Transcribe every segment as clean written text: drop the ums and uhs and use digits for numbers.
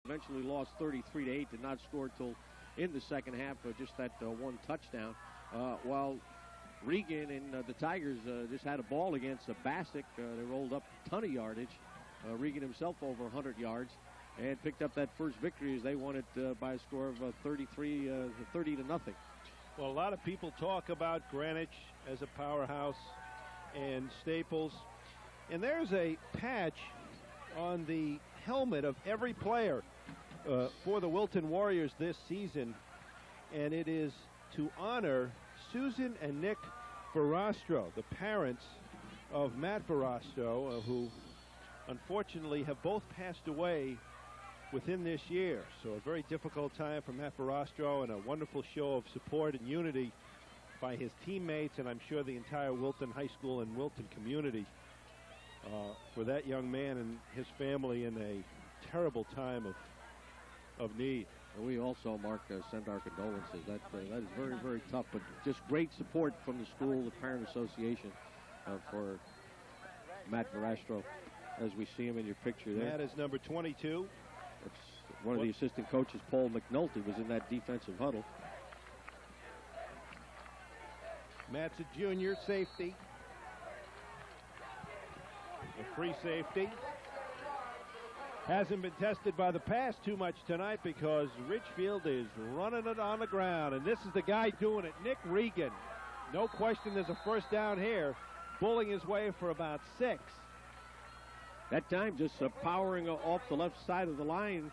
eventually lost 33-8, did not score till in the second half, just that one touchdown. While Regan and the Tigers just had a ball against Bassick. They rolled up a ton of yardage. Regan himself over 100 yards and picked up that first victory as they won it by a score of 30 to nothing. Well, a lot of people talk about Greenwich as a powerhouse and Staples. And there's a patch on the helmet of every player for the Wilton Warriors this season, and it is to honor Susan and Nick Verostro, the parents of Matt Verostro, who unfortunately have both passed away within this year. So a very difficult time for Matt Verostro, and a wonderful show of support and unity by his teammates, and I'm sure the entire Wilton High School and Wilton community for that young man and his family in a terrible time of need. And we also, Mark, send our condolences. That is very, very tough, but just great support from the school, the Parent Association for Matt Verostro, as we see him in your picture there. Matt is number 22. That's one of the assistant coaches, Paul McNulty, was in that defensive huddle. Matt's a junior safety. A free safety. Hasn't been tested by the pass too much tonight because Ridgefield is running it on the ground. And this is the guy doing it, Nick Regan. No question there's a first down here. Bulling his way for about 6. That time just powering off the left side of the line.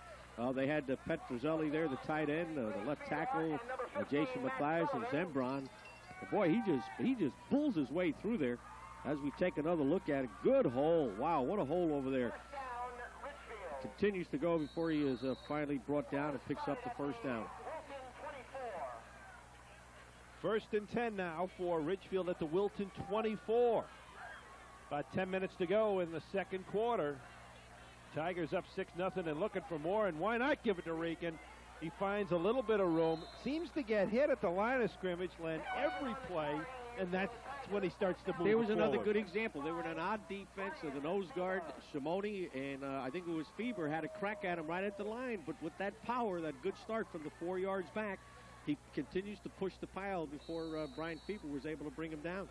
They had Petrozelli there, the tight end, the left tackle, Jason Mathias and Zembron. But boy, he just pulls his way through there. As we take another look at it, good hole. Wow, what a hole over there. Continues to go before he is finally brought down and picks up the first down. 1st and 10 now for Ridgefield at the Wilton 24. About 10 minutes to go in the second quarter. Tigers up 6-0 and looking for more, and why not give it to Regan? He finds a little bit of room, seems to get hit at the line of scrimmage, Len, every play, and that's when he starts to move There was forward. Another good example. They were in an odd defense of the nose guard, Shimoni, and I think it was Feber, had a crack at him right at the line, but with that power, that good start from the 4 yards back, he continues to push the pile before Brian Feber was able to bring him down.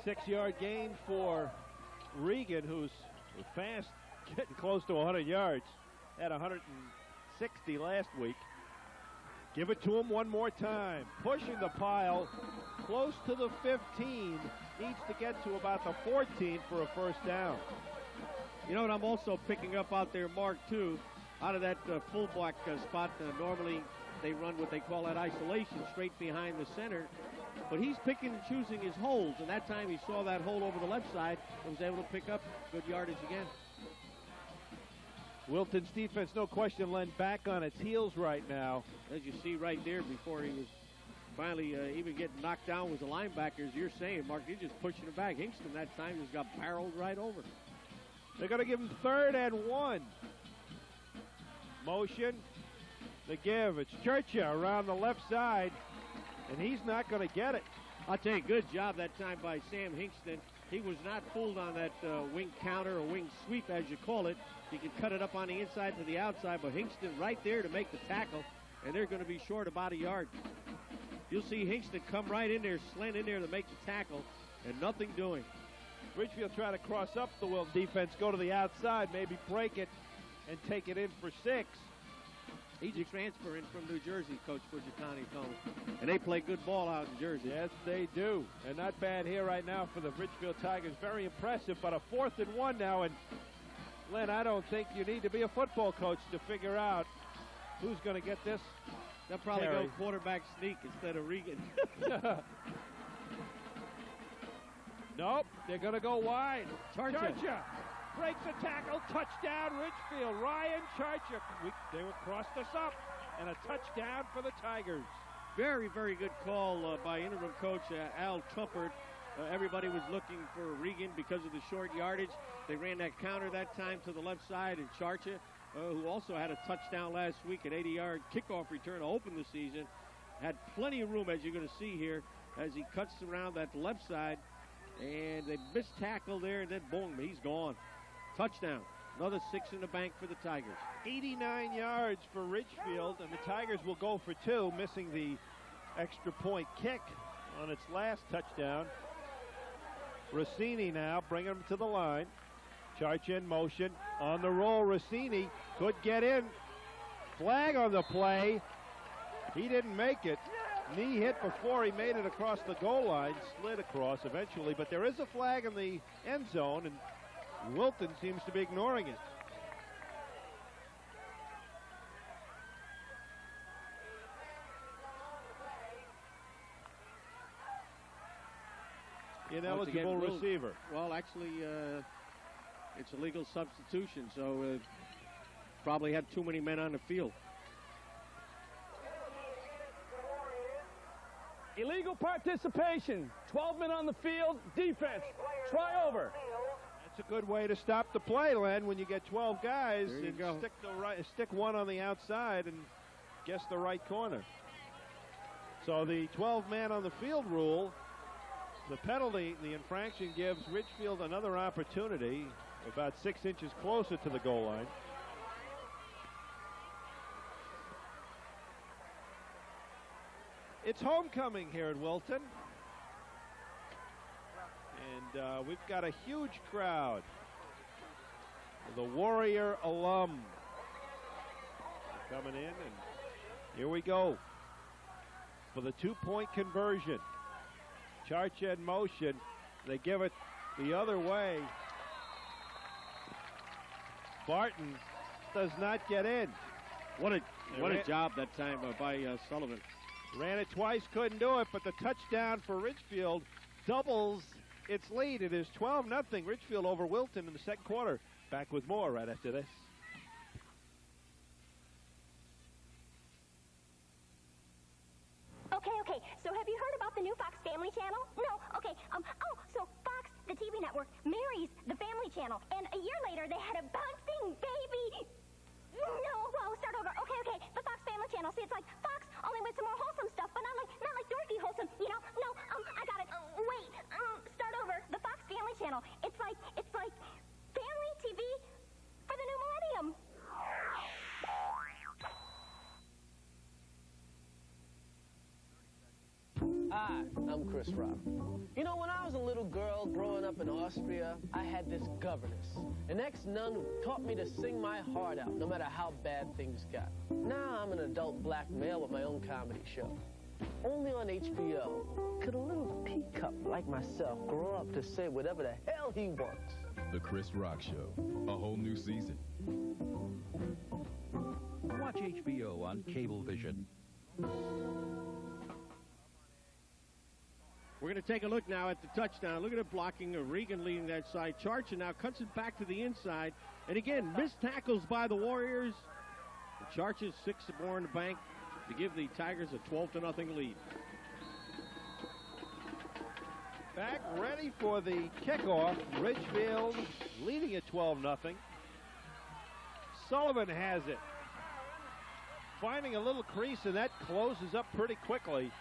6-yard gain for Regan, who's fast, getting close to 100 yards. At 160 last week. Give it to him one more time. Pushing the pile close to the 15. Needs to get to about the 14 for a first down. You know what I'm also picking up out there, Mark, too, out of that fullback spot. Normally they run what they call that isolation straight behind the center. But he's picking and choosing his holes. And that time he saw that hole over the left side and was able to pick up good yardage again. Wilton's defense, no question, Len, back on its heels right now. As you see right there, before he was finally even getting knocked down with the linebackers, you're saying, Mark, he's just pushing it back. Hingston that time just got barreled right over. They're going to give him 3rd and 1. Motion, the give. It's Churcha around the left side, and he's not going to get it. I'll tell you, good job that time by Sam Hingston. He was not fooled on that wing counter or wing sweep, as you call it. He can cut it up on the inside to the outside, but Hingston right there to make the tackle, and they're going to be short about a yard. You'll see Hingston come right in there, slant in there to make the tackle, and nothing doing. Ridgefield trying to cross up the Wilton defense, go to the outside, maybe break it, and take it in for 6. He's a transfer in from New Jersey, Coach Fujitani told me. And they play good ball out in Jersey. Yes, they do. And not bad here right now for the Ridgefield Tigers. Very impressive, but a 4th and 1 now, and Len, I don't think you need to be a football coach to figure out who's going to get this. They'll probably carry. go quarterback sneak instead of Regan. Nope, they're going to go wide. Charcha breaks the tackle, touchdown Ridgefield. Ryan Charcha, they would cross this up, and a touchdown for the Tigers. Very, very good call by interim coach Al Trumpert. Everybody was looking for Regan because of the short yardage. They ran that counter that time to the left side, and Charcha, who also had a touchdown last week, an 80-yard kickoff return to open the season, had plenty of room, as you're going to see here, as he cuts around that left side, and they missed tackle there, and then boom, he's gone. Touchdown. Another 6 in the bank for the Tigers. 89 yards for Ridgefield, and the Tigers will go for 2, missing the extra point kick on its last touchdown. Rossini now bringing him to the line. Charge in motion. On the roll, Rossini could get in. Flag on the play. He didn't make it. Knee hit before he made it across the goal line. Slid across eventually, but there is a flag in the end zone, and Wilton seems to be ignoring it. Ineligible receiver. Well, actually, it's a legal substitution, so probably had too many men on the field. Illegal participation. 12 men on the field. Defense. Try over. That's a good way to stop the play, Len, when you get 12 guys. There you and go. Stick one on the outside and guess the right corner. So the 12-man on the field rule, the penalty, the infraction gives Ridgefield another opportunity, about 6 inches closer to the goal line. It's homecoming here at Wilton. And we've got a huge crowd. The Warrior alum coming in, and here we go for the 2-point conversion. Charcha in motion. They give it the other way. Barton does not get in. What a job that time by Sullivan. Ran it twice, couldn't do it, but the touchdown for Ridgefield doubles its lead. It is 12-0 Ridgefield over Wilton in the second quarter. Back with more right after this. Okay. So have you heard about the new Fox Family Channel? No? Okay. So Fox, the TV network, marries the Family Channel. And a year later, they had a bouncing baby. No, well, start over. Okay. The Fox Family Channel. See, it's like Fox, only with some more wholesome stuff, but not like dorky wholesome, you know? No, I got it. Wait, start over. The Fox Family Channel. It's like family TV for the new millennium. Hi, I'm Chris Rock. You know, when I was a little girl growing up in Austria, I had this governess, an ex-nun who taught me to sing my heart out, no matter how bad things got. Now I'm an adult black male with my own comedy show. Only on HBO could a little teacup like myself grow up to say whatever the hell he wants. The Chris Rock Show, a whole new season. Watch HBO on Cablevision. We're going to take a look now at the touchdown. Look at it blocking. Regan leading that side. Charcha now cuts it back to the inside. And again, missed tackles by the Warriors. Charcha's 6 more in the bank to give the Tigers a 12-0 lead. Back ready for the kickoff. Ridgefield leading at 12-0. Sullivan has it. Finding a little crease, and that closes up pretty quickly.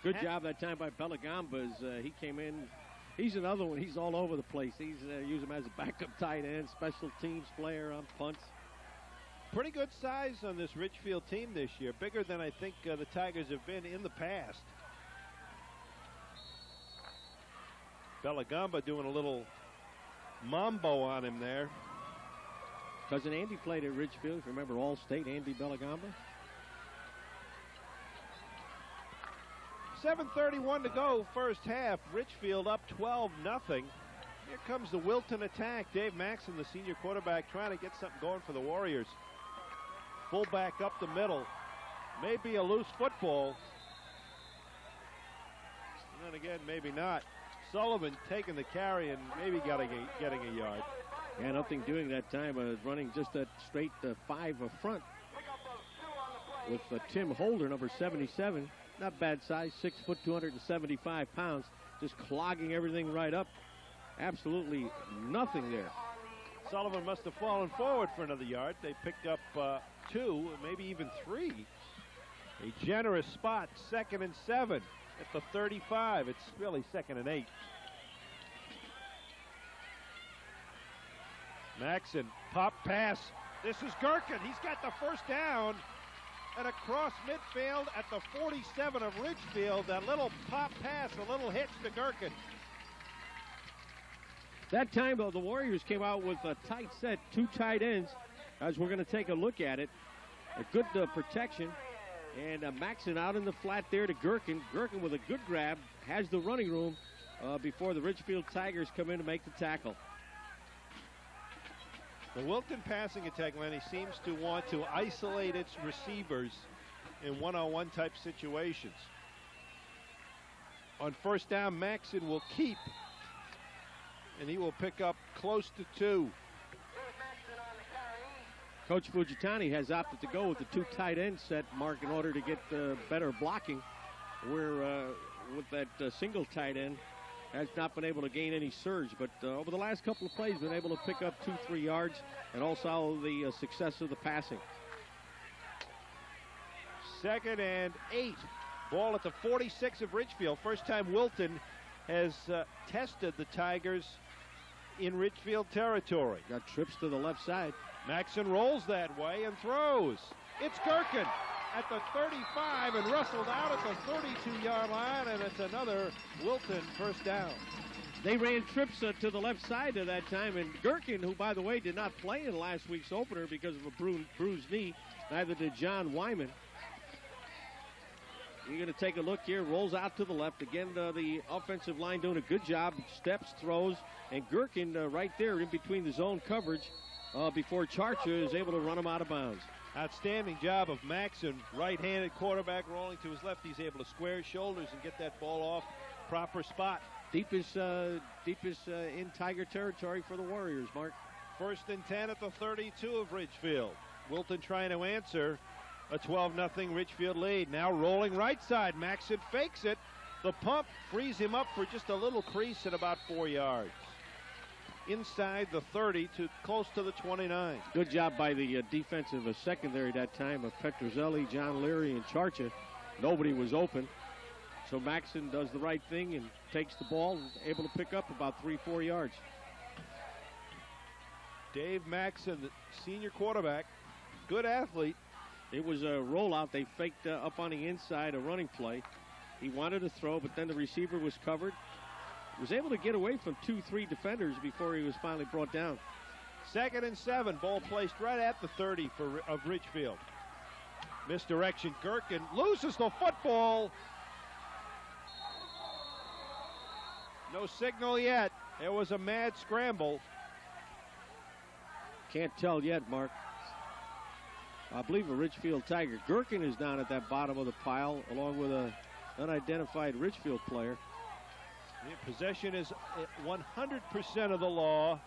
Good job that time by Belagamba as he came in. He's another one. He's all over the place. He's use him as a backup tight end, special teams player on punts. Pretty good size on this Ridgefield team this year. Bigger than I think the Tigers have been in the past. Belagamba doing a little mambo on him there. Cousin Andy played at Ridgefield. If you remember All-State, Andy Belagamba. 7:31 to go, first half. Ridgefield up 12-0. Here comes the Wilton attack. Dave Maxson, the senior quarterback, trying to get something going for the Warriors. Fullback up the middle. Maybe a loose football. And then again, maybe not. Sullivan taking the carry and maybe getting a yard. Yeah, nothing doing that time. Running just a straight 5 front with Tim Holder, number 77. Not bad size, 6 foot, 275 pounds. Just clogging everything right up. Absolutely nothing there. Sullivan must have fallen forward for another yard. They picked up 2, maybe even 3. A generous spot, 2nd and 7 at the 35. It's really 2nd and 8. Maxson, pop pass. This is Gherkin. He's got the first down. And across midfield at the 47 of Ridgefield, that little pop pass, a little hitch to Gherkin. That time, though, the Warriors came out with a tight set, 2 tight ends, as we're going to take a look at it. A good protection. And Maxson out in the flat there to Gherkin. Gherkin with a good grab, has the running room before the Ridgefield Tigers come in to make the tackle. The Wilton passing attack, Lenny, seems to want to isolate its receivers in one-on-one type situations. On first down, Maxson will keep, and he will pick up close to 2. Coach Fujitani has opted to go with the 2 tight end set, Mark, in order to get better blocking, where with that single tight end has not been able to gain any surge, but over the last couple of plays been able to pick up 2-3 yards and also the success of the passing. 2nd and 8. Ball at the 46 of Ridgefield. First time Wilton has tested the Tigers in Ridgefield territory. Got trips to the left side. Maxson rolls that way and throws. It's Gherkin at the 35 and rustled out at the 32-yard line, and it's another Wilton first down. They ran trips to the left side at that time, and Gherkin, who, by the way, did not play in last week's opener because of a bruised knee, neither did John Wyman. You're going to take a look here, rolls out to the left. Again, the offensive line doing a good job, steps, throws, and Gherkin right there in between the zone coverage before Charcher is able to run him out of bounds. Outstanding job of Maxson, right-handed quarterback rolling to his left. He's able to square his shoulders and get that ball off proper spot. Deepest in Tiger territory for the Warriors, Mark. 1st and 10 at the 32 of Ridgefield. Wilton trying to answer a 12-0 Ridgefield lead. Now rolling right side. Maxson fakes it. The pump frees him up for just a little crease at about 4 yards. Inside the 30 to close to the 29. Good job by the defensive secondary that time of Petrozelli, John Leary, and Charcha. Nobody was open. So Maxson does the right thing and takes the ball, able to pick up about 3-4 yards. Dave Maxson, the senior quarterback, good athlete. It was a rollout. They faked up on the inside a running play. He wanted to throw, but then the receiver was covered. Was able to get away from 2-3 defenders before he was finally brought down. 2nd and 7. Ball placed right at the 30 of Ridgefield. Misdirection. Gherkin loses the football. No signal yet. There was a mad scramble. Can't tell yet, Mark. I believe a Ridgefield Tiger. Gherkin is down at that bottom of the pile along with an unidentified Ridgefield player. Possession is 100% of the law.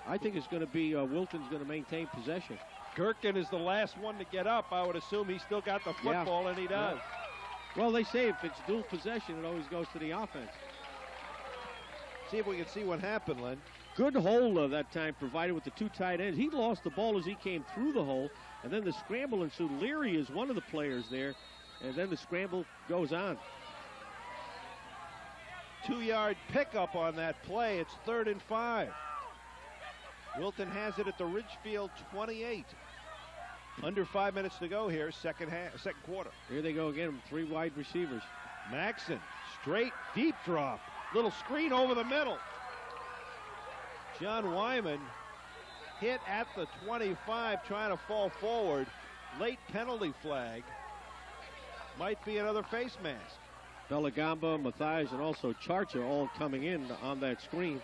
I think it's going to be Wilton's going to maintain possession. Gherkin is the last one to get up. I would assume he's still got the football, and he does. Yeah. Well, they say if it's dual possession, it always goes to the offense. See if we can see what happened, Len. Good hole that time provided with the 2 tight ends. He lost the ball as he came through the hole, and then the scramble ensued. Leary is one of the players there, and then the scramble goes on. 2-yard pickup on that play. It's 3rd and 5. Wilton has it at the Ridgefield 28. Under 5 minutes to go here, second quarter. Here they go again, 3 wide receivers. Maxson, straight deep drop. Little screen over the middle. John Wyman hit at the 25, trying to fall forward. Late penalty flag. Might be another face mask. Belagamba, Mathias, and also Charcha all coming in on that screen.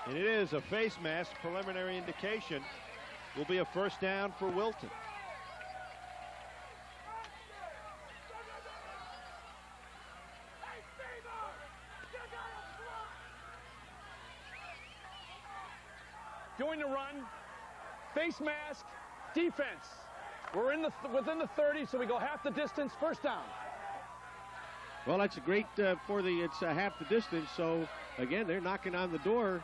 And it is a face mask. Preliminary indication will be a first down for Wilton. Doing the run, face mask, defense. We're in within the 30, so we go half the distance, first down. Well, that's a great it's half the distance. So again, they're knocking on the door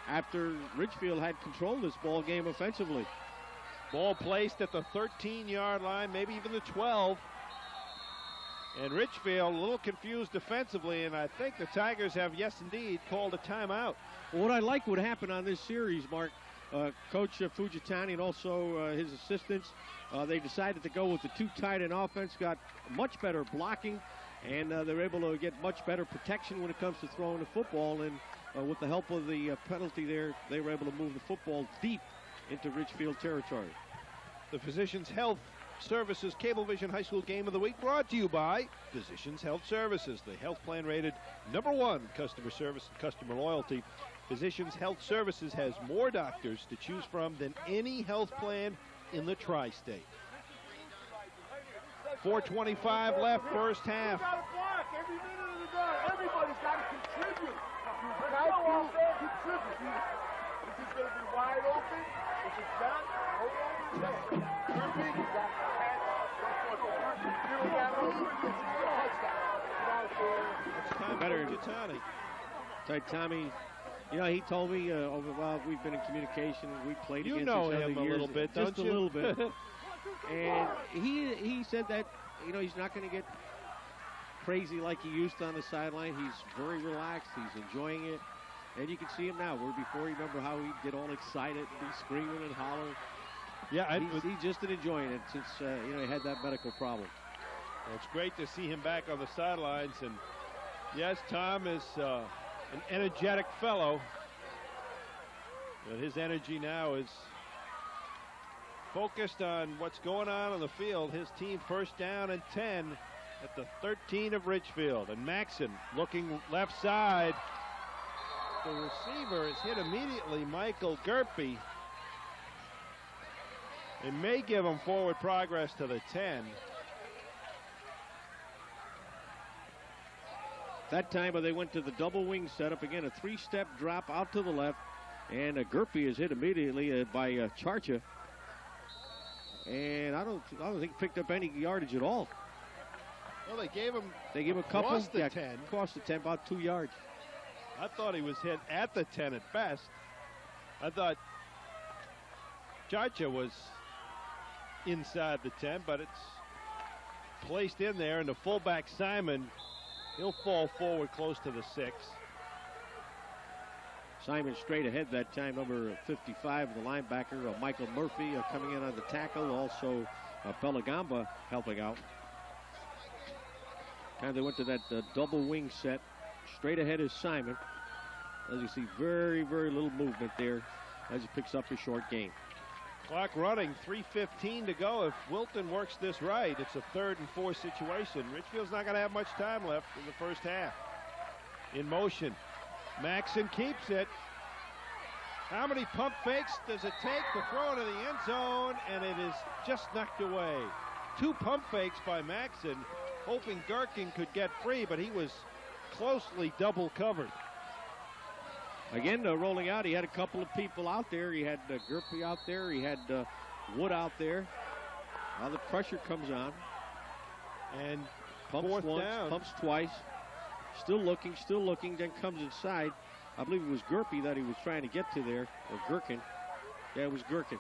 after Ridgefield had control of this ball game offensively. Ball placed at the 13-yard line, maybe even the 12. And Ridgefield a little confused defensively, and I think the Tigers have, yes, indeed, called a timeout. Well, what I like would happen on this series, Mark, Coach Fujitani and also his assistants, they decided to go with the 2 tight end offense, got much better blocking, and they're able to get much better protection when it comes to throwing the football. And with the help of the penalty there, they were able to move the football deep into Ridgefield territory. The Physicians Health Services Cablevision High School Game of the Week brought to you by Physicians Health Services, the health plan rated #1 customer service and customer loyalty. Physicians Health Services has more doctors to choose from than any health plan in the tri-state. 4:25 left, first half. Every minute of the day, everybody's got to contribute. You got to contribute. This is going to be wide open. If it's not, hold on. Better Ty Tommy, you know, he told me while we've been in communication, we played against each other him a years, little bit, just don't you? a little bit. And he said that, you know, he's not going to get crazy like he used to on the sideline. He's very relaxed. He's enjoying it. And you can see him now. Where before, you remember how he'd get all excited, be screaming and hollering. Yeah, he's just been enjoying it since you know, he had that medical problem. Well, it's great to see him back on the sidelines. And yes, Tom is an energetic fellow, but his energy now is focused on what's going on the field. His team first down and 10 at the 13 of Ridgefield. And Maxson looking left side. The receiver is hit immediately, Michael Gerpy. It may give him forward progress to the 10. That time they went to the double wing setup. Again, a 3-step drop out to the left. And Gerpy is hit immediately by Charcha. And I don't think picked up any yardage at all. Well, they gave him a couple. Across the 10. Across the 10, about 2 yards. I thought he was hit at the 10 at best. I thought Charcha was inside the 10, but it's placed in there, and the fullback Simon, he'll fall forward close to the 6. Simon straight ahead that time, number 55, the linebacker, Michael Murphy coming in on the tackle, also Pelagamba helping out. Time they went to that double wing set. Straight ahead is Simon. As you see, very, very little movement there as he picks up a short gain. Clock running, 3:15 to go. If Wilton works this right, it's a 3rd and 4 situation. Ridgefield's not going to have much time left in the first half. In motion, Maxson keeps it. How many pump fakes does it take to throw into the end zone? And it is just knocked away. 2 pump fakes by Maxson, hoping Gherkin could get free, but he was closely double covered. Again, rolling out, he had a couple of people out there. He had Gerpy out there. He had Wood out there. Now the pressure comes on. And pumps once, down. Pumps twice. Still looking, then comes inside. I believe it was Gerpy that he was trying to get to there, or Gherkin. Yeah, it was Gherkin.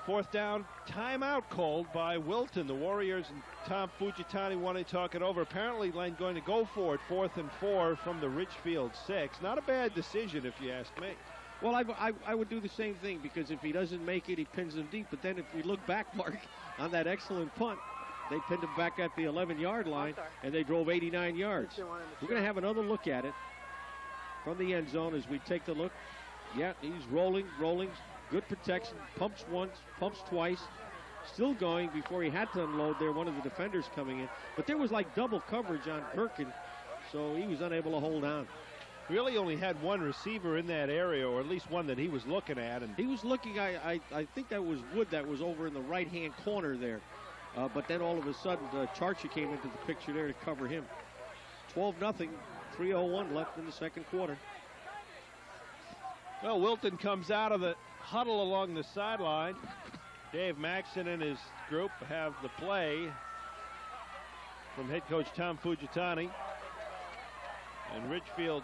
4th down, timeout called by Wilton. The Warriors and Tom Fujitani want to talk it over. Apparently, Lane going to go for it, 4th and 4 from the Ridgefield 6. Not a bad decision, if you ask me. Well, I would do the same thing, because if he doesn't make it, he pins him deep. But then if we look back, Mark, on that excellent punt, they pinned him back at the 11-yard line, and they drove 89 yards. We're going to have another look at it from the end zone as we take the look. Yeah, he's rolling. Good protection, pumps once, pumps twice, still going before he had to unload there, one of the defenders coming in. But there was like double coverage on Gherkin, so he was unable to hold on. Really only had one receiver in that area, or at least one that he was looking at. And he was looking, I think that was Wood that was over in the right-hand corner there. But then all of a sudden, Charcha came into the picture there to cover him. 12-0, 3:01 left in the second quarter. Well, Wilton comes out of the huddle along the sideline. Dave Maxson and his group have the play from head coach Tom Fujitani. And Ridgefield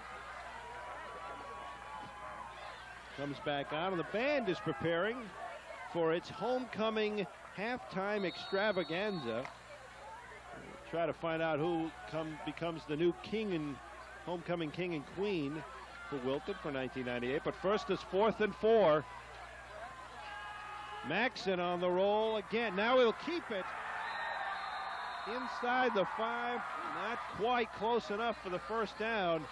comes back on, and the band is preparing for its homecoming halftime extravaganza. try to find out who becomes the new king and homecoming king and queen for Wilton for 1998. But first is 4th and 4. Maxson on the roll again. Now he'll keep it inside the 5. Not quite close enough for the first down.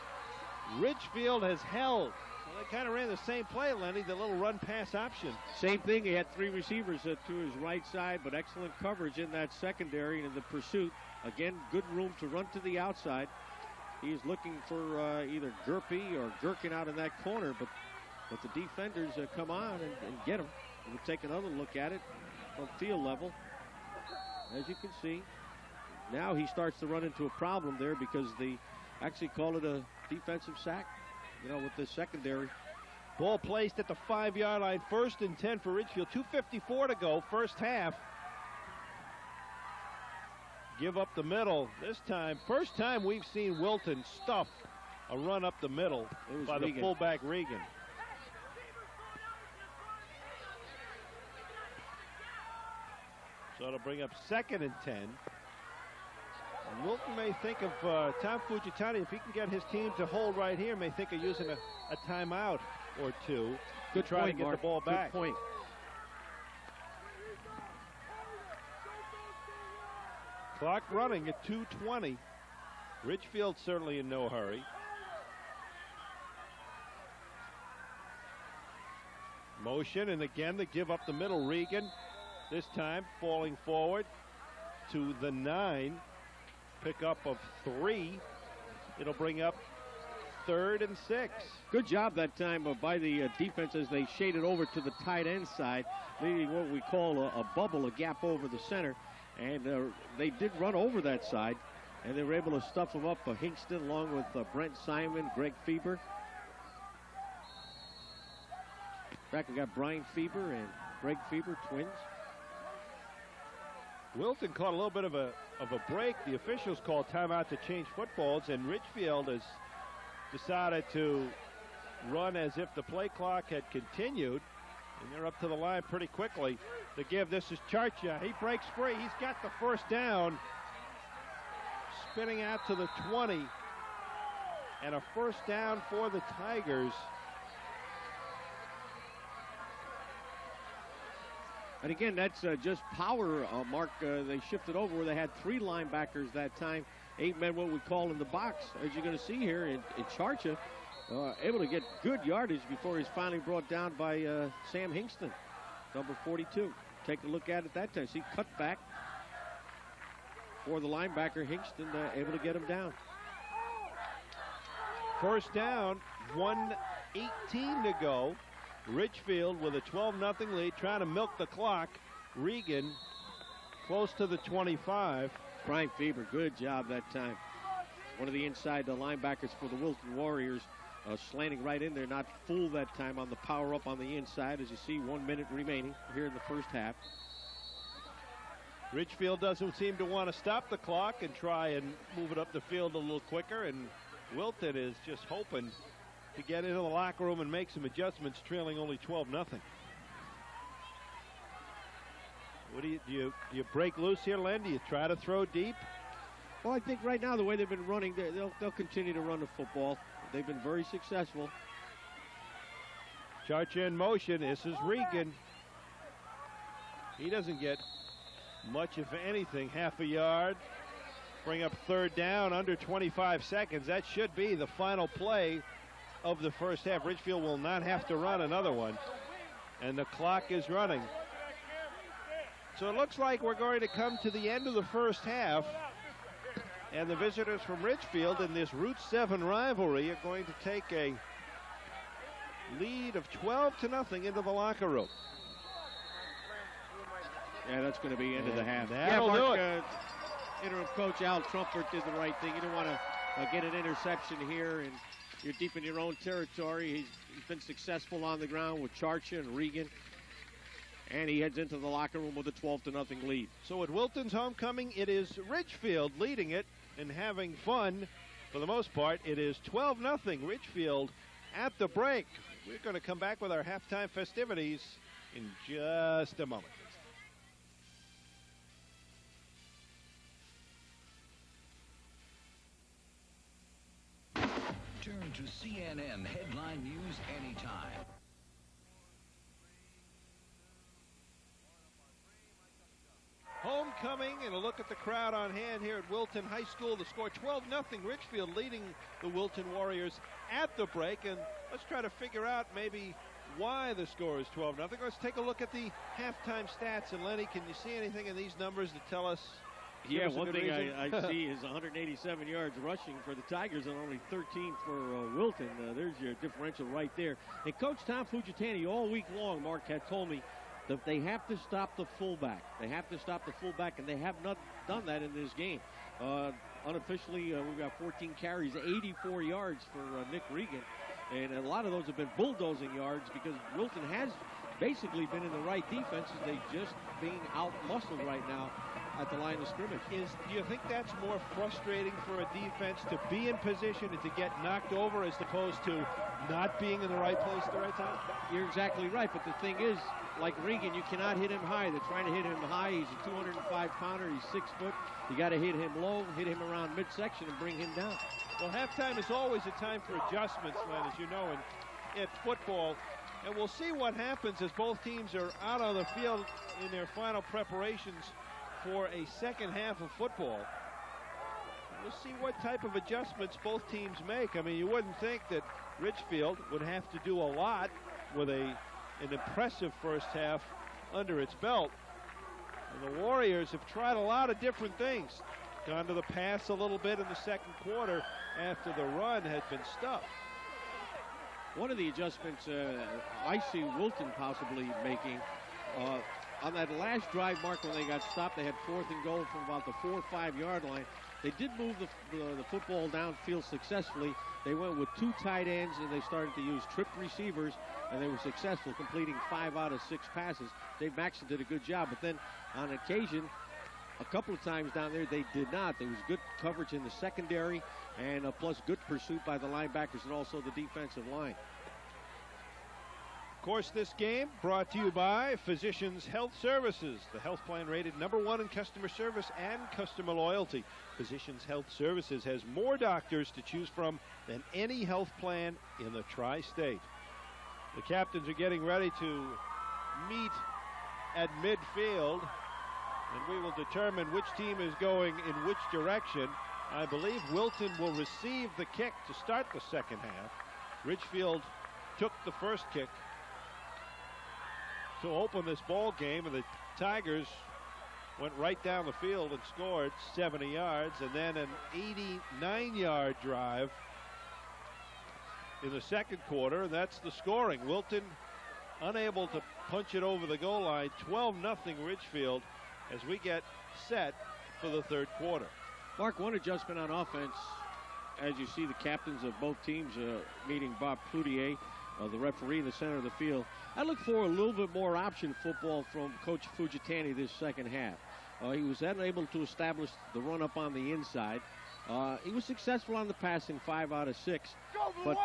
Ridgefield has held. Well, they kind of ran the same play, Lenny, the little run-pass option. Same thing. He had 3 receivers to his right side, but excellent coverage in that secondary and in the pursuit. Again, good room to run to the outside. He's looking for either Gerpy or Gherkin out in that corner, but the defenders come on and get him. We'll take another look at it from field level. As you can see, now he starts to run into a problem there because they actually call it a defensive sack, with the secondary. Ball placed at the 5-yard line. 1st and 10 for Ridgefield. 2:54 to go, first half. Give up the middle this time. First time we've seen Wilton stuff a run up the middle by the fullback Regan. So it'll bring up 2nd and 10. And Wilton may think of Tom Fujitani, if he can get his team to hold right here, may think of using a timeout or two to try to get the ball back. Good point. Clock running at 2:20. Ridgefield certainly in no hurry. Motion, and again they give up the middle. Regan, this time falling forward to the 9. Pickup of 3. It'll bring up 3rd and 6. Good job that time by the defense as they shaded over to the tight end side, leaving what we call a bubble, a gap over the center. And they did run over that side, and they were able to stuff them up. Hingston along with Brent Simon, Greg Feber. In fact, we got Brian Feber and Greg Feber, twins. Wilton caught a little bit of a break. The officials called timeout to change footballs, and Ridgefield has decided to run as if the play clock had continued, and they're up to the line pretty quickly. The give, this is Charcha. He breaks free. He's got the first down. Spinning out to the 20. And a first down for the Tigers. And again, that's just power, Mark. They shifted over where they had 3 linebackers that time. 8 men, what we call in the box. As you're going to see here in Charcha, able to get good yardage before he's finally brought down by Sam Hingston, number 42. Take a look at it that time. See, cut back for the linebacker, Hingston, able to get him down. First down, 1:18 to go. Ridgefield with a 12-0 lead, trying to milk the clock. Regan close to the 25. Brian Feber, good job that time. One of the inside linebackers for the Wilton Warriors, slanting right in there, not fooled that time on the power up on the inside. As you see, 1 minute remaining here in the first half. Ridgefield doesn't seem to want to stop the clock and try and move it up the field a little quicker, and Wilton is just hoping to get into the locker room and make some adjustments, trailing only 12-0. What do you break loose here, Len? Do you try to throw deep? Well, I think right now the way they've been running, they'll continue to run the football. They've been very successful. Charcha in motion. This is Regan. He doesn't get much, if anything, half a yard. Bring up 3rd down, under 25 seconds. That should be the final play of the first half. Ridgefield will not have to run another one. And the clock is running. So it looks like we're going to come to the end of the first half. And the visitors from Ridgefield in this Route 7 rivalry are going to take a lead of 12-0 into the locker room. Yeah, that's going to be end of the half. That'll do it. Interim coach Al Trumpert did the right thing. You don't want to get an interception here, and you're deep in your own territory. He's been successful on the ground with Charcha and Regan. And he heads into the locker room with a 12-0 lead. So at Wilton's homecoming, it is Ridgefield leading it and having fun. For the most part, it is 12-0 Ridgefield at the break. We're going to come back with our halftime festivities in just a moment. to CNN Headline News anytime. Homecoming, and a look at the crowd on hand here at Wilton High School. The score 12-0. Ridgefield leading the Wilton Warriors at the break. And let's try to figure out maybe why the score is 12-0. Let's take a look at the halftime stats. And Lenny, can you see anything in these numbers to tell us? Yeah, one thing I see is 187 yards rushing for the Tigers and only 13 for Wilton. There's your differential right there. And Coach Tom Fujitani all week long, Mark, had told me that they have to stop the fullback. They have to stop the fullback, and they have not done that in this game. Unofficially, we've got 14 carries, 84 yards for Nick Regan. And a lot of those have been bulldozing yards because Wilton has basically been in the right defenses. They just being out-muscled right now at the line of scrimmage. Do you think that's more frustrating for a defense to be in position and to get knocked over as opposed to not being in the right place at the right time? You're exactly right, but the thing is, like Regan, you cannot hit him high. They're trying to hit him high. He's a 205-pounder. He's 6 foot. You got to hit him low, hit him around midsection, and bring him down. Well, halftime is always a time for adjustments, Len, as you know, in football. And we'll see what happens as both teams are out on the field in their final preparations for a second half of football. We'll see what type of adjustments both teams make. I mean, you wouldn't think that Ridgefield would have to do a lot with an impressive first half under its belt. And the Warriors have tried a lot of different things. Gone to the pass a little bit in the second quarter after the run had been stuffed. One of the adjustments I see Wilton possibly making on that last drive, Mark, when they got stopped, they had 4th and goal from about the 4 or 5 yard line. They did move the football downfield successfully. They went with 2 tight ends, and they started to use tripped receivers, and they were successful, completing 5 out of 6 passes. Dave Maxson did a good job, but then on occasion, a couple of times down there, they did not. There was good coverage in the secondary, and plus good pursuit by the linebackers and also the defensive line. Of course, this game brought to you by Physicians Health Services, the health plan rated #1 in customer service and customer loyalty. Physicians Health Services has more doctors to choose from than any health plan in the tri-state. The captains are getting ready to meet at midfield, and we will determine which team is going in which direction. I believe Wilton will receive the kick to start the second half. Ridgefield took the first kick to open this ball game, and the Tigers went right down the field and scored 70 yards, and then an 89-yard drive in the second quarter, and that's the scoring. Wilton unable to punch it over the goal line. 12-0 Ridgefield as we get set for the third quarter. Mark, one adjustment on offense, as you see the captains of both teams meeting Bob Cloutier, the referee in the center of the field. I look for a little bit more option football from Coach Fujitani this second half. He was unable to establish the run up on the inside. He was successful on the passing 5 out of 6, but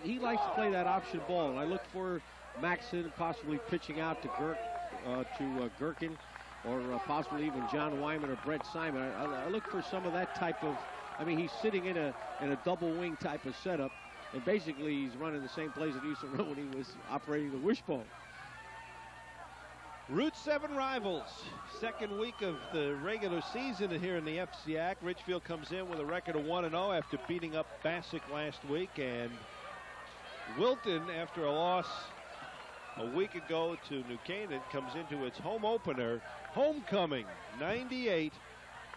he likes to play that option ball. And I look for Maxson possibly pitching out to Gherkin, or possibly even John Wyman or Brett Simon. I look for some of that type of. I mean, he's sitting in a double wing type of setup. And basically, he's running the same plays that he used to run when he was operating the wishbone. Route 7 rivals. Second week of the regular season here in the FCIAC. Ridgefield comes in with a record of 1-0 after beating up Bassick last week. And Wilton, after a loss a week ago to New Canaan, comes into its home opener. Homecoming, 98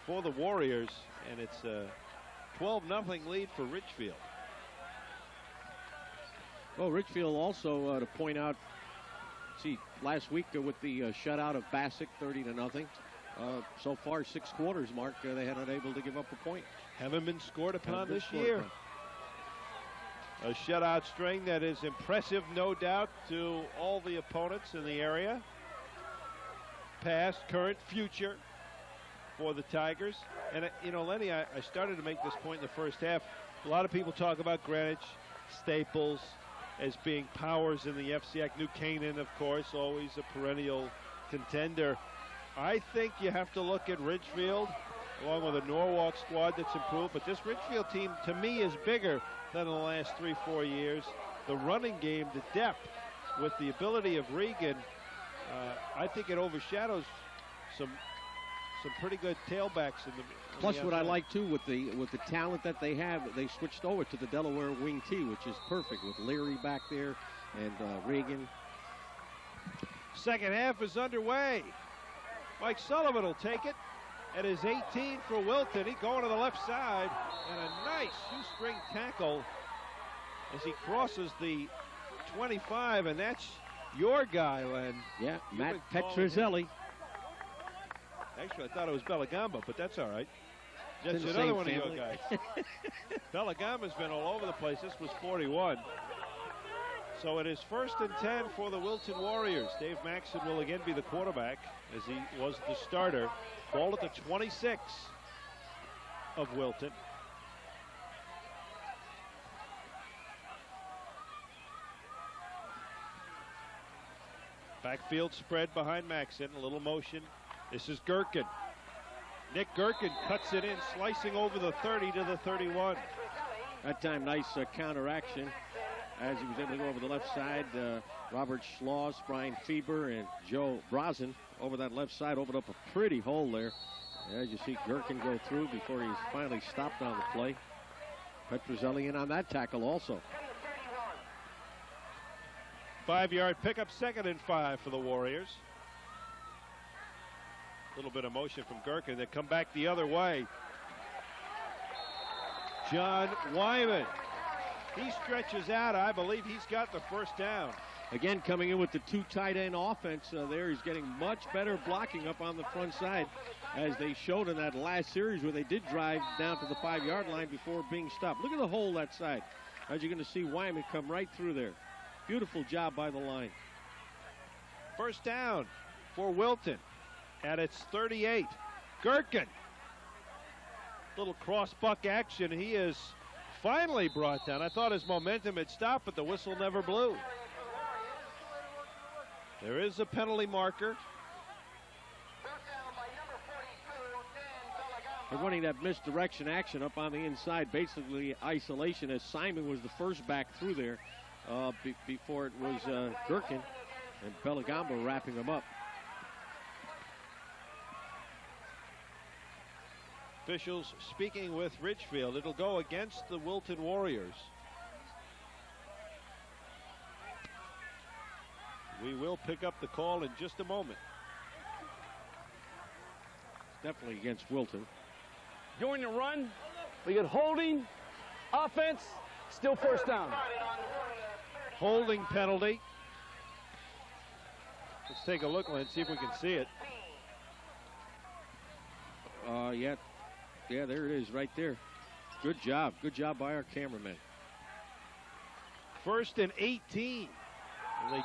for the Warriors. And it's a 12-0 lead for Ridgefield. Well, Ridgefield also to point out, last week with the shutout of Bassick, 30-0. So far, 6 quarters, Mark, they had not able to give up a point. Haven't been scored upon this year. A shutout string that is impressive, no doubt, to all the opponents in the area. Past, current, future for the Tigers. And, you know, Lenny, I started to make this point in the first half. A lot of people talk about Greenwich, Staples, as being powers in the FCIAC. New Canaan, of course, always a perennial contender. I think you have to look at Ridgefield along with a Norwalk squad that's improved. But this Ridgefield team, to me, is bigger than in the last 3-4 years. The running game, the depth, with the ability of Regan, I think it overshadows some pretty good tailbacks in the. Plus, what I like too with the talent that they have, they switched over to the Delaware wing T, which is perfect with Leary back there and Regan. Second half is underway. Mike Sullivan will take it at his 18 for Wilton. He going to the left side, and a nice shoestring tackle as he crosses the 25, and that's your guy, Len. Yeah, Matt Petrozelli. Actually, I thought it was Belagamba, but that's all right. That's the another same one family. of your guys. Belagamba's been all over the place. This was 41. So it is 1st and 10 for the Wilton Warriors. Dave Maxson will again be the quarterback, as he was the starter. Ball at the 26 of Wilton. Backfield spread behind Maxson. A little motion. This is Gherkin. Nick Gherkin cuts it in, slicing over the 30 to the 31. That time, nice counter action as he was able to go over the left side. Robert Schloss, Brian Fieber, and Joe Brazen over that left side opened up a pretty hole there. As you see Gherkin go through before he's finally stopped on the play. Petrozelli in on that tackle also. 5-yard pickup, 2nd and 5 for the Warriors. A little bit of motion from Gherkin. They come back the other way. John Wyman. He stretches out. I believe he's got the first down. Again, coming in with the 2 tight end offense there. He's getting much better blocking up on the front side, as they showed in that last series where they did drive down to the 5-yard line before being stopped. Look at the hole that side. As you're going to see Wyman come right through there. Beautiful job by the line. First down for Wilton at its 38. Gherkin. Little cross buck action. He is finally brought down. I thought his momentum had stopped, but the whistle never blew. There is a penalty marker. They're running that misdirection action up on the inside, basically isolation, as Simon was the first back through there before it was Gherkin, and Belagamba wrapping him up. Officials speaking with Ridgefield. It'll go against the Wilton Warriors. We will pick up the call in just a moment. Definitely against Wilton. During the run, we get holding, offense, still first down. Holding penalty. Let's take a look, Len, see if we can see it. Yeah, there it is right there. Good job by our cameraman. 1st and 18. They